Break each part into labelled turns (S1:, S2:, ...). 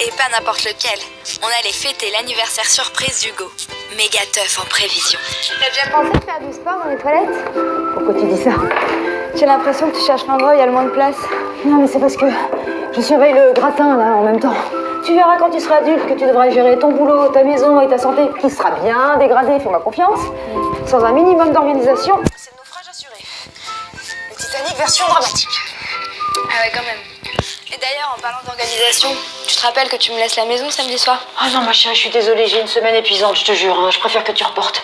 S1: Et pas n'importe lequel. On allait fêter l'anniversaire surprise d'Hugo. Méga teuf en prévision.
S2: T'as déjà pensé à faire du sport dans les toilettes? Pourquoi tu dis ça? J'ai l'impression que tu cherches l'endroit où il y a le moins de place. Non, mais c'est parce que je surveille le gratin, là, en même temps. Tu verras quand tu seras adulte que tu devras gérer ton boulot, ta maison et ta santé, qui sera bien dégradée, fais-moi confiance. Sans un minimum d'organisation, c'est le naufrage assuré. Le Titanic version dramatique.
S1: Ah ouais, quand même. Et d'ailleurs, en parlant d'organisation, tu te rappelles que tu me laisses la maison samedi soir?
S2: Ah non, ma chérie, je suis désolée, j'ai une semaine épuisante, je te jure. Hein, je préfère que tu reportes.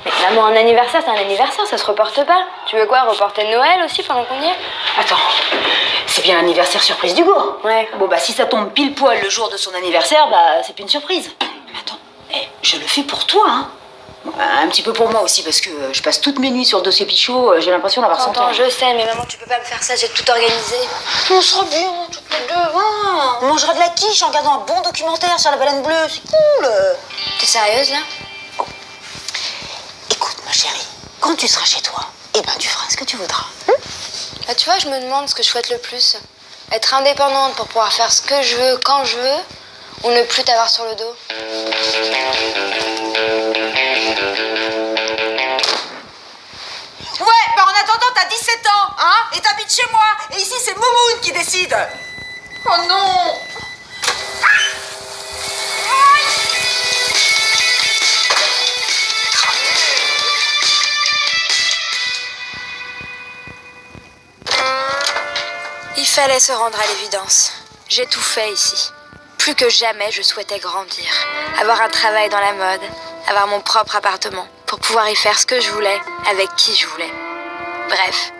S1: Mais maman, un anniversaire, c'est un anniversaire, ça se reporte pas. Tu veux quoi, reporter Noël aussi pendant qu'on y est?
S2: Attends, c'est bien l'anniversaire surprise d'Hugo.
S1: Ouais.
S2: Bon, bah si ça tombe pile poil le jour de son anniversaire, bah c'est plus une surprise. Mais attends, je le fais pour toi, hein. Un petit peu pour moi aussi, parce que je passe toutes mes nuits sur le dossier Pichot, j'ai l'impression d'avoir 100 ans.
S1: Je sais, mais maman, tu peux pas me faire ça, j'ai tout organisé.
S2: On sera bien, toutes les deux, hein. On mangera de la quiche en regardant un bon documentaire sur la baleine bleue, c'est cool.
S1: T'es sérieuse, là?
S2: Écoute, ma chérie, quand tu seras chez toi, eh ben tu feras ce que tu voudras.
S1: Bah, tu vois, je me demande ce que je souhaite le plus. Être indépendante pour pouvoir faire ce que je veux, quand je veux, ou ne plus t'avoir sur le dos.
S3: Ouais, bah en attendant, t'as 17 ans, hein? Et t'habites chez moi. Et ici, c'est Moumoun qui décide. Oh non!
S1: Il fallait se rendre à l'évidence. J'ai tout fait ici. Plus que jamais, je souhaitais grandir. Avoir un travail dans la mode, avoir mon propre appartement, pour pouvoir y faire ce que je voulais, avec qui je voulais. Bref,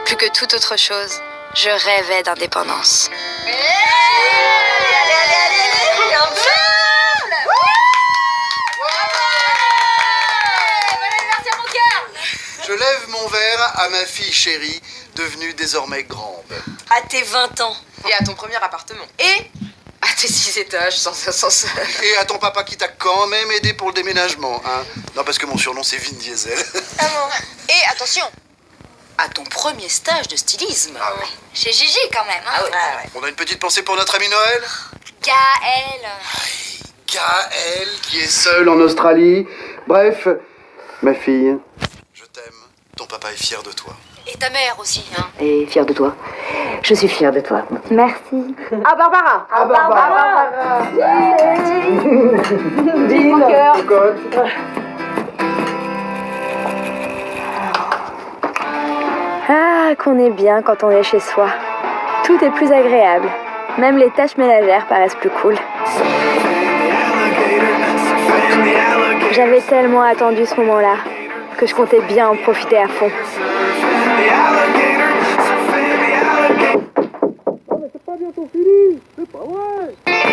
S1: plus que toute autre chose, je rêvais d'indépendance.
S3: Allez, ensemble! Bon anniversaire, mon cœur!
S4: Je lève mon verre à ma fille chérie, devenue désormais grande.
S3: À tes 20 ans.
S5: Et à ton premier appartement. Et à tes 6 étages sans ascenseur.
S4: Et à ton papa qui t'a quand même aidé pour le déménagement, hein? Non, parce que mon surnom c'est Vin Diesel.
S5: Et attention, à ton premier stage de stylisme.
S4: Ah oui.
S1: Chez Gigi, quand même. Hein.
S5: Ah ouais.
S4: On a une petite pensée pour notre ami Noël?
S1: Gaël.
S4: Gaël qui est seul en Australie. Bref, ma fille, je t'aime. Ton papa est fier de toi.
S5: Et ta mère aussi, hein.
S2: Et fière de toi. Je suis fière de toi.
S1: Merci.
S2: Ah, Barbara!
S4: Ah, Barbara!
S2: Dis mon cœur.
S1: Ah, qu'on est bien quand on est chez soi. Tout est plus agréable. Même les tâches ménagères paraissent plus cool. J'avais tellement attendu ce moment-là que je comptais bien en profiter à fond.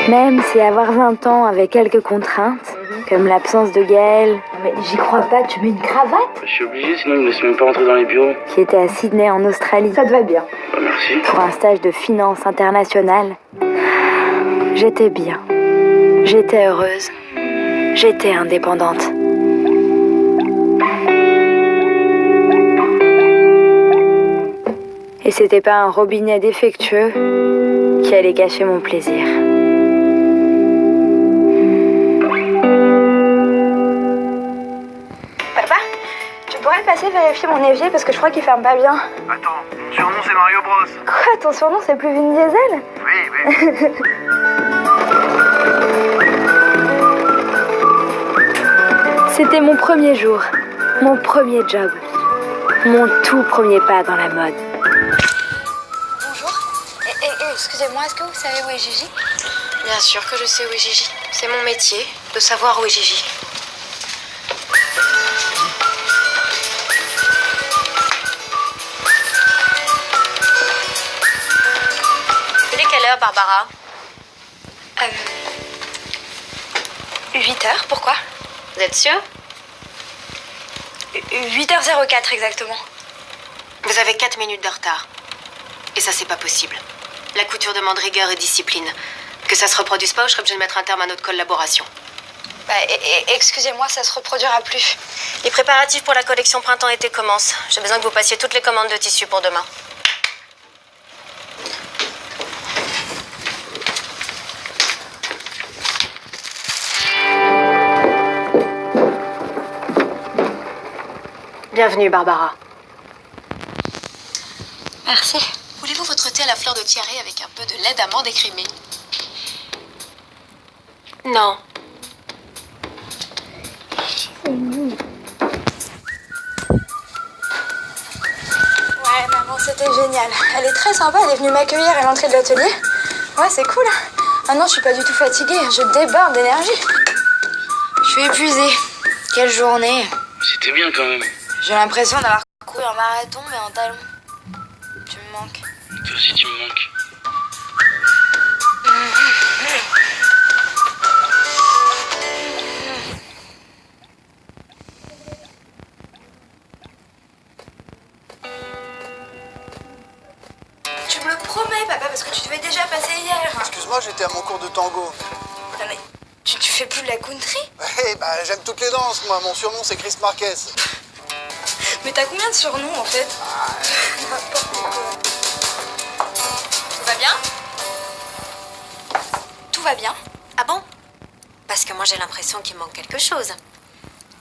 S1: Même si avoir 20 ans avec quelques contraintes, comme l'absence de Gaël,
S2: Mais j'y crois pas, tu mets une cravate?
S6: Je suis obligé, sinon ils me laissent même pas rentrer dans les bureaux.
S1: qui était à Sydney en Australie,
S2: Ça te va bien.
S6: Bah merci.
S1: pour un stage de finance internationale, j'étais bien. J'étais heureuse. J'étais indépendante. Et c'était pas un robinet défectueux qui allait gâcher mon plaisir. Papa, tu pourrais passer vérifier mon évier parce que je crois qu'il ferme pas bien.
S6: Attends, mon surnom c'est Mario Bros.
S1: Quoi, ton surnom c'est plus Vin Diesel?
S6: Oui.
S1: C'était mon premier jour, mon premier job, mon tout premier pas dans la mode. Bonjour, excusez-moi, est-ce que vous savez où est Gigi?
S5: Bien sûr que je sais où est Gigi. C'est mon métier, de savoir où est Gigi. Il est quelle heure, Barbara?
S1: 8h, pourquoi?
S5: Vous êtes sûre?
S1: 8h04 exactement.
S5: Vous avez 4 minutes de retard. Et ça, c'est pas possible. La couture demande rigueur et discipline. Que ça se reproduise pas ou je serai obligée de mettre un terme à notre collaboration.
S1: Excusez-moi, ça se reproduira plus.
S5: Les préparatifs pour la collection printemps-été commencent. J'ai besoin que vous passiez toutes les commandes de tissus pour demain. Bienvenue, Barbara.
S1: Merci.
S5: Voulez-vous votre thé à la fleur de tiare avec un peu de lait d'amande écrémé? Non.
S1: Ouais, maman, c'était génial. Elle est très sympa, elle est venue m'accueillir à l'entrée de l'atelier. Ouais, c'est cool. Ah non, je suis pas du tout fatiguée, je déborde d'énergie. Je suis épuisée. Quelle journée.
S6: C'était bien quand même.
S1: J'ai l'impression d'avoir couru un marathon, mais en talons. Tu me manques.
S6: Toi aussi tu me manques.
S1: Tu me le promets, papa, parce que tu devais déjà passer hier.
S4: Excuse-moi, j'étais à mon cours de tango.
S1: Non mais, tu fais plus de la country?
S4: Eh bah, j'aime toutes les danses, moi. Mon surnom, c'est Chris Marquez.
S1: Mais t'as combien de surnoms, en fait? Tout va bien? Tout va bien?
S5: Ah bon? Parce que moi j'ai l'impression qu'il manque quelque chose.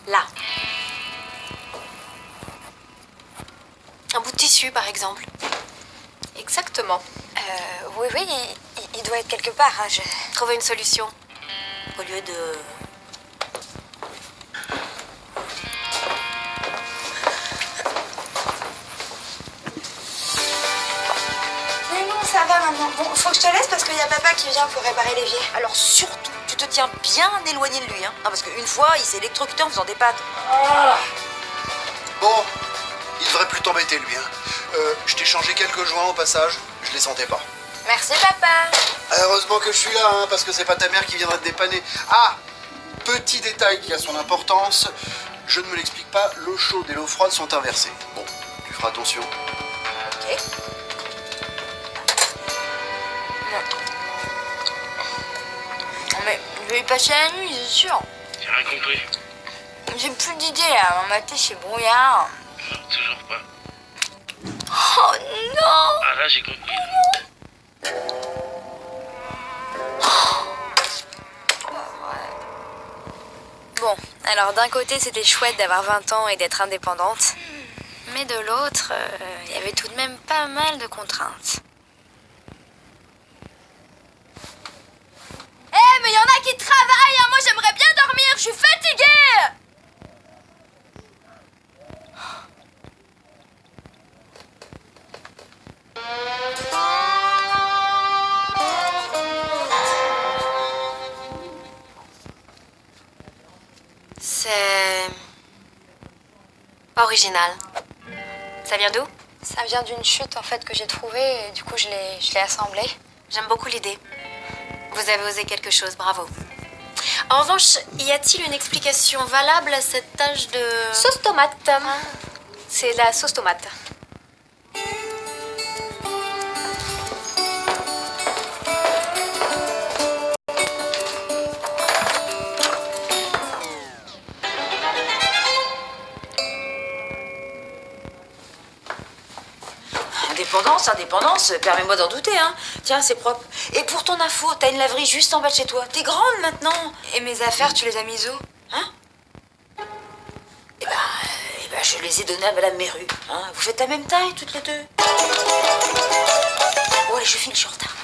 S5: Là. Un bout de tissu, par exemple. Exactement.
S1: Oui, il doit être quelque part. Hein,
S5: Trouver une solution. Au lieu de...
S1: Mais non, ça va maintenant. Bon, faut que je te laisse parce qu'il y a papa qui vient pour réparer l'évier.
S3: Alors surtout, tu te tiens bien éloigné de lui, hein. Non, parce qu'une fois, il s'est électrocuté en faisant des pâtes.
S4: Bon, il devrait plus t'embêter, lui. Hein. Je t'ai changé quelques joints au passage. Je les sentais pas.
S1: Merci, papa.
S4: Heureusement que je suis là, hein, parce que c'est pas ta mère qui viendra te dépanner. Ah, petit détail qui a son importance. Je ne me l'explique pas, l'eau chaude et l'eau froide sont inversées. Bon, tu feras attention.
S1: Ok. Non, mais je vais y passer la nuit, c'est sûr.
S6: J'ai rien compris.
S1: J'ai plus d'idées là. Mon matin, c'est brouillard.
S6: Non, toujours pas.
S1: Oh non!
S6: Ah là j'ai compris.
S1: Bon, alors d'un côté, c'était chouette d'avoir 20 ans et d'être indépendante. Mais de l'autre, il y avait tout de même pas mal de contraintes. Eh, mais il y en a qui travaillent, hein. Moi j'aimerais bien dormir, je suis fatiguée!
S5: C'est... original. Ça vient d'où?
S1: Ça vient d'une chute en fait que j'ai trouvée et du coup je l'ai assemblée.
S5: J'aime beaucoup l'idée. Vous avez osé quelque chose, bravo. En revanche, y a-t-il une explication valable à cette tâche de...
S1: Sauce tomate.
S5: C'est la sauce tomate.
S3: Indépendance, permets-moi d'en douter, hein. Tiens, c'est propre. Et pour ton info, t'as une laverie juste en bas de chez toi. T'es grande maintenant.
S1: Et mes affaires, tu les as mises où?
S3: Hein? Eh ben, je les ai données à Madame Méru. Hein. Vous faites la même taille, toutes les deux. Bon, allez, je finis, je suis en retard.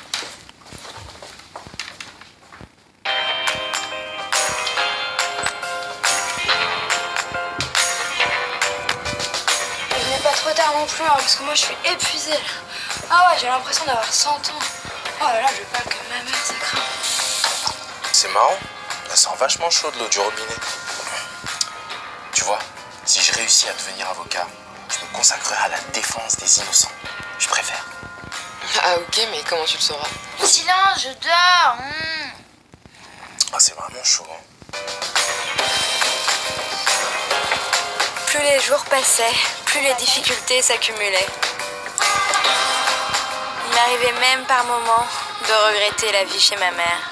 S1: Je n'ai pas trop tard non plus, hein, parce que moi je suis épuisée. Ah ouais, j'ai l'impression d'avoir 100 ans. Oh là là, je parle comme ma mère, ça craint.
S7: C'est marrant, elle sent vachement chaud de l'eau du robinet. Tu vois, si je réussis à devenir avocat, je me consacrerai à la défense des innocents. Je préfère.
S8: Ah ok, mais comment tu le sauras?
S1: Silence, je dors.
S7: Ah, c'est vraiment chaud, hein.
S1: Plus les jours passaient, plus les difficultés s'accumulaient. Il m'arrivait même par moments de regretter la vie chez ma mère.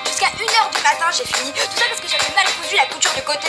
S3: Jusqu'à 1h du matin, j'ai fini. Tout ça parce que j'avais mal cousu la couture du côté.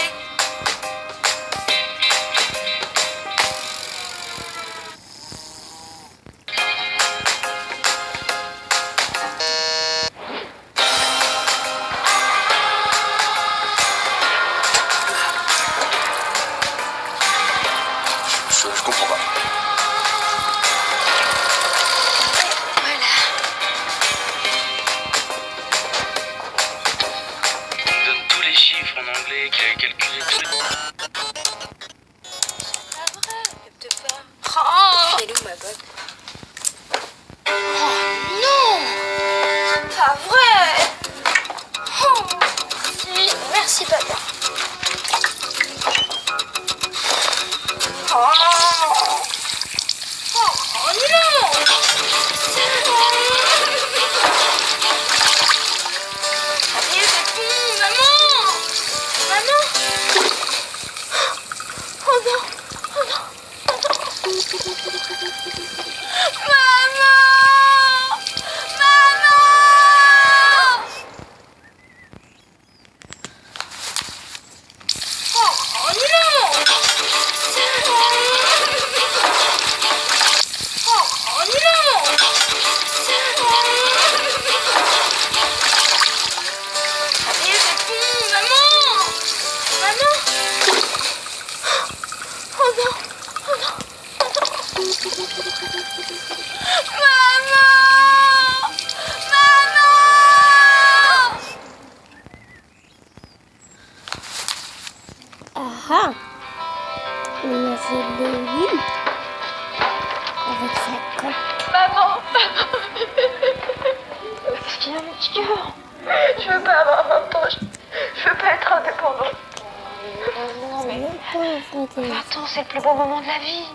S9: Ah. On a fait le lit. Avec sa coque.
S2: Maman. Qu'est-ce qu'il y a, mon petit cœur? Je veux pas avoir 20 ans. Je veux pas être indépendante. Non, mais attends, c'est le plus beau moment de la vie.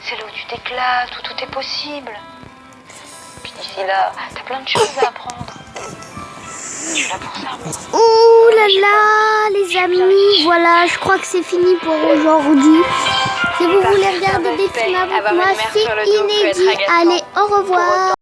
S2: C'est là où tu t'éclates, où tout est possible. Puis d'ici là, t'as plein de choses à apprendre. Tu es là pour ça.
S9: Ouh là là, les amis, voilà, je crois que c'est fini pour aujourd'hui. Si vous voulez regarder des films avec moi, c'est inédit. Allez, au revoir.